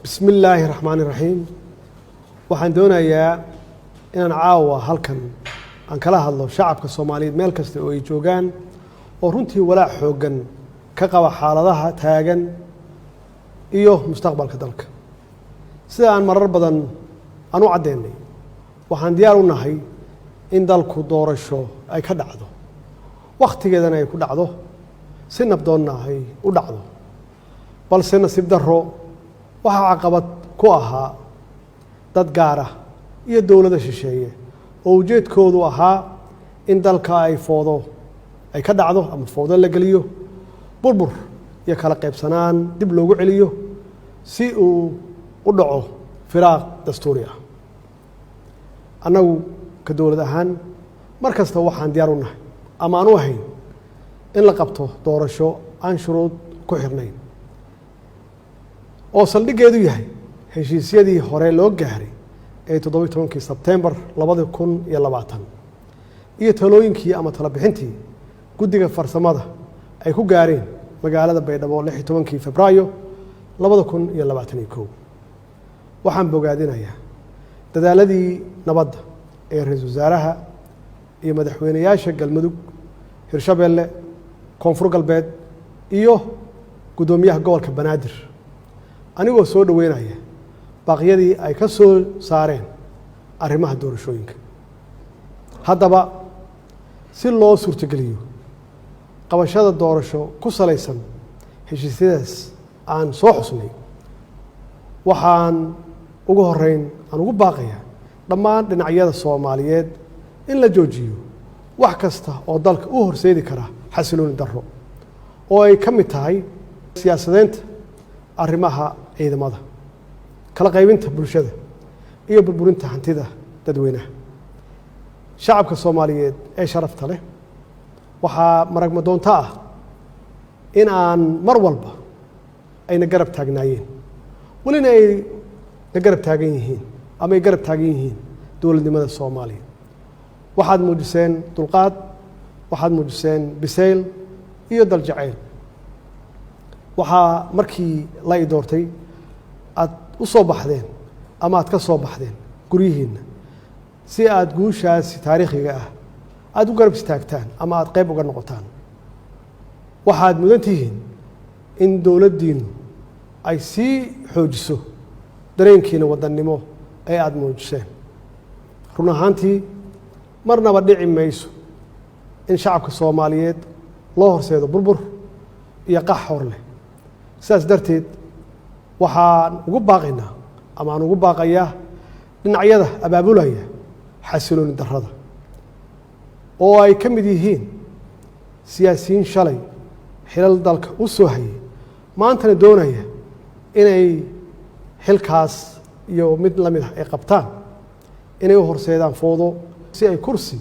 بسم الله الرحمن الرحيم waxaan doonayaa inaan caawa halkan aan kala hadlo shacabka Soomaaliyeed meel kasta oo ay joogaan oo runtii walaac xoogan ka qaba xaaladaha taagan iyo mustaqbalka dalka sida aan marar badan aan u cadeynay waxaan diyaar u nahay in dalku doorasho ay ka dhacdo waqtigeedana ay ku dhacdo si nabdoonna ay u dhacdo balse nasiib darro waxa caqabad ku ahaa dad gaar ah iyo dawladda shisheeye oo ujeedkoodu ahaa in dalka ay foodo ay ka dhacdo ama foodo la geliyo burbur iyo kala qaybsanaan dib loogu celiyo si uu u dhaco firaaq dastuuri ah annagu ka dawlad ahaan mar kasta waxaan diyaar u nahay ama aan u ahayn in la qabto doorasho aan shuruud ku xirnayn oo saldhigeedu yahay heshiisyadii hore loo gaaray ee 17 Sebtembar 2020 iyo talooyinkii ama tala bixintii guddiga farsamada ay ku gaareen magaalada Baydhabo 16 Febraayo 2021 waxaan bogaadinayaa dadaaladii nabadda ee ra'iisul wasaaraha iyo madaxweynayaasha Galmudug Hirshabeelle Koonfur Galbeed iyo gudoomiyaha gobolka Banaadir anigoo soo dhaweynaya baaqyadii ay ka soo saareen arrimaha doorashooyinka haddaba si loo suurtageliyo qabashada doorasho ku salaysan heshiisyadaas aan soo xusnay waxaan ugu horeyn aan ugu baaqayaa dhammaan dhinacyada Soomaaliyeed in la joojiyo wax kasta oo dalka u horseedi kara xasilooni darro oo ay ka mid tahay siyaasadeynta arrimaha ciidamada kala qaybinta bulshada iyo burburinta hantida dadweynaha shacabka Soomaaliyeed ee sharafta leh waxaa maragma doonta ah in aan mar walba ayna garab taagnaayeen walina ay garab taagan yihiin ama ay garab taagan yihiin dowladnimada Soomaaliya waxaad muujiseen dulqaad waxaad muujiseen bisayl iyo dal jacayl waxaa markii la doortay aad u soo baxdeen ama aad ka soo baxdeen guriyihiina si aad guushaas taariikhiga ah aad u garab istaagtaan ama aad qayb uga noqotaan waxaad mudan tihiin in dawladdiinu ay sii xoojiso dareenkiina wadannimo ee aad muujiseen run ahaantii marnaba dhici mayso in shacabka Soomaaliyeed loo horseedo burbur iyo qax hor leh sidaas darteed waxaan ugu baaqaynaa ama aan ugu baaqayaa dhinacyada abaabulaya xasilooni darrada oo ay ka mid yihiin siyaasiyiin shalay xilal dalka u soo hayay maantana doonaya inay xilkaas iyo mid la mid ah ay qabtaan inay u horseedaan foodo si ay kursi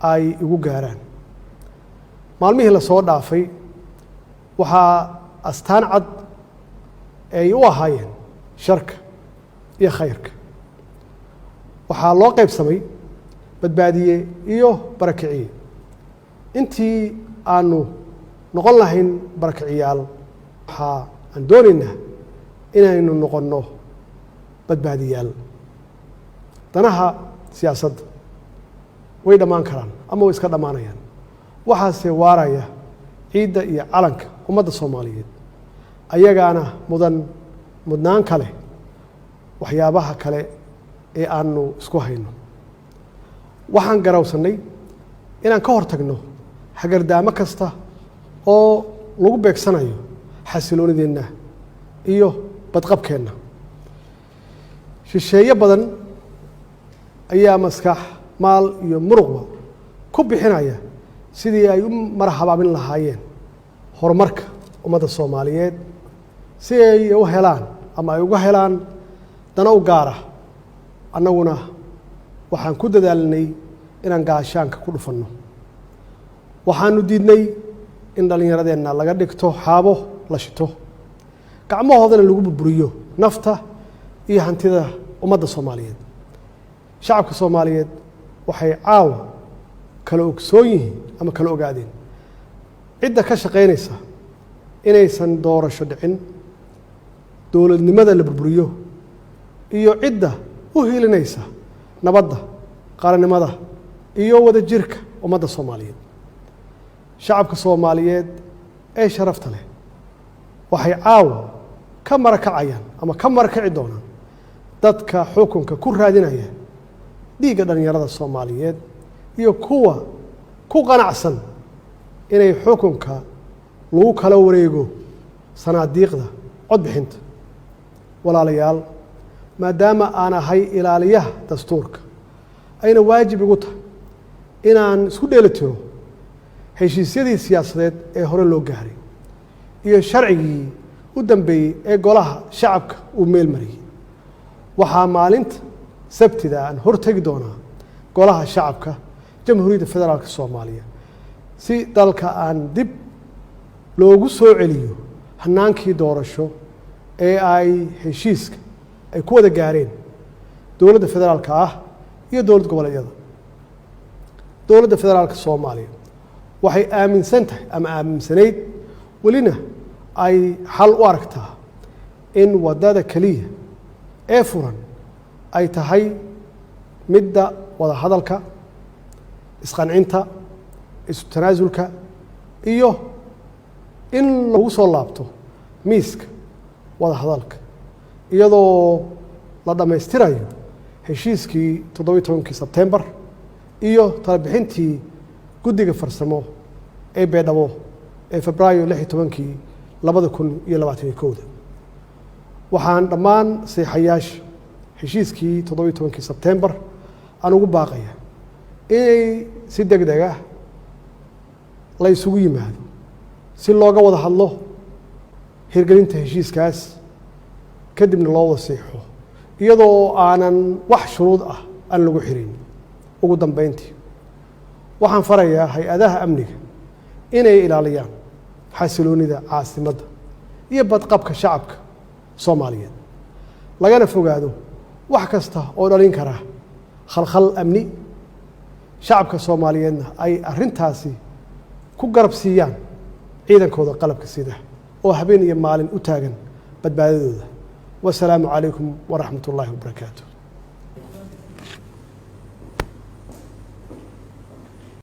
ay ugu gaaraan maalmihii la soo dhaafay waxaa astaan cad ay u ahaayeen sharka iyo khayrka waxaa loo qaybsamay badbaadiye iyo barakiciye intii aanu noqon lahayn barakiciyaal waxaa aan doonaynaa inaynu noqonno badbaadiyaal danaha siyaasadda way dhammaan karaan ama way iska dhammaanayaan waxaase waaraya ciidda iyo calanka ummadda Soomaaliyeed ayagaana mudnaan kale waxyaabaha kale ee aanu isku hayno waxaan garawsanay inaan ka hortagno hagardaamo kasta oo lagu beegsanayo xasiloonideenna iyo badqabkeenna shisheeye badan ayaa maskax maal iyo muruqba ku bixinaya sidii ay u marhabaabin lahaayeen horumarka ummadda Soomaaliyeed si ay u helaan ama ay uga helaan dana u gaar ah annaguna waxaan ku dadaalnay inaan gaashaanka ku dhufanno waxaanu diidnay in dhallinyaradeenna laga dhigto xaabo la shito gacmahoodana lagu burburiyo nafta iyo hantida ummadda Soomaaliyeed shacabka Soomaaliyeed waxay caawa kala ogsoon yihiin ama kala ogaadeen cidda ka shaqaynaysa inaysan doorasho dhicin dowladnimada la burburiyo iyo cidda u hiilinaysa nabadda qaranimada iyo wada jirka ummadda Soomaaliyeed. Shacabka Soomaaliyeed ee sharafta leh waxay caawa ka marakacayaan ama ka marakaci doonaan dadka xukunka ku raadinaya dhiigga dhalinyarada Soomaaliyeed iyo kuwa ku qanacsan inay xukunka lagu kala wareego sanaadiiqda codbixinta. walaalayaal, maadaama aan ahay ilaaliyaha dastuurka ayna waajib igu tahay inaan isku dheelitiro heshiisyadii siyaasadeed ee hore loo gaaray iyo sharcigii u dambeeyey ee golaha shacabka uu meel mariyey, waxaa maalinta sabtida aan hortegi doonaa golaha shacabka Jamhuuriyadda Federaalka Soomaaliya si dalka aan dib loogu soo celiyo hanaankii doorasho ee ay heshiiska ay ku wada gaareen dowladda federaalka ah iyo dowlad goboleedyada. dowladda federaalka Soomaaliya waxay aaminsan tahay ama aaminsanayd welina ay xal u aragtaa in wadada kaliya ee furan ay tahay midda wada hadalka, isqancinta, isu tanaasulka iyo in lagu soo laabto miiska wada hadalka iyadoo la dhammaystirayo heshiiskii 17 Sebtembar iyo talabixintii guddiga farsamo ee Beedhabo ee Febraayo 16 2021. waxaan dhammaan saxiixayaasha heshiiskii 17 Sebtembar aan ugu baaqaya inay si degdeg ah la isugu yimaado si looga wada hadlo hirgelinta heshiiskaas kadibna loo wasiixo iyadoo aanan wax shuruud ah aan lagu xirin. ugu dambeyntii waxaan farayaa hay-adaha amniga inay ilaaliyaan xasiloonida caasimadda iyo badqabka shacabka Soomaaliyeed, lagana fogaado wax kasta oo dhalin kara khalkhal amni. shacabka Soomaaliyeedna ay arrintaasi ku garab siiyaan ciidankooda qalabka sida oo habeen iyo maalin u taagan badbaadadooda. wasalaamu calaykum waraxmatullaahi wabarakaatuh.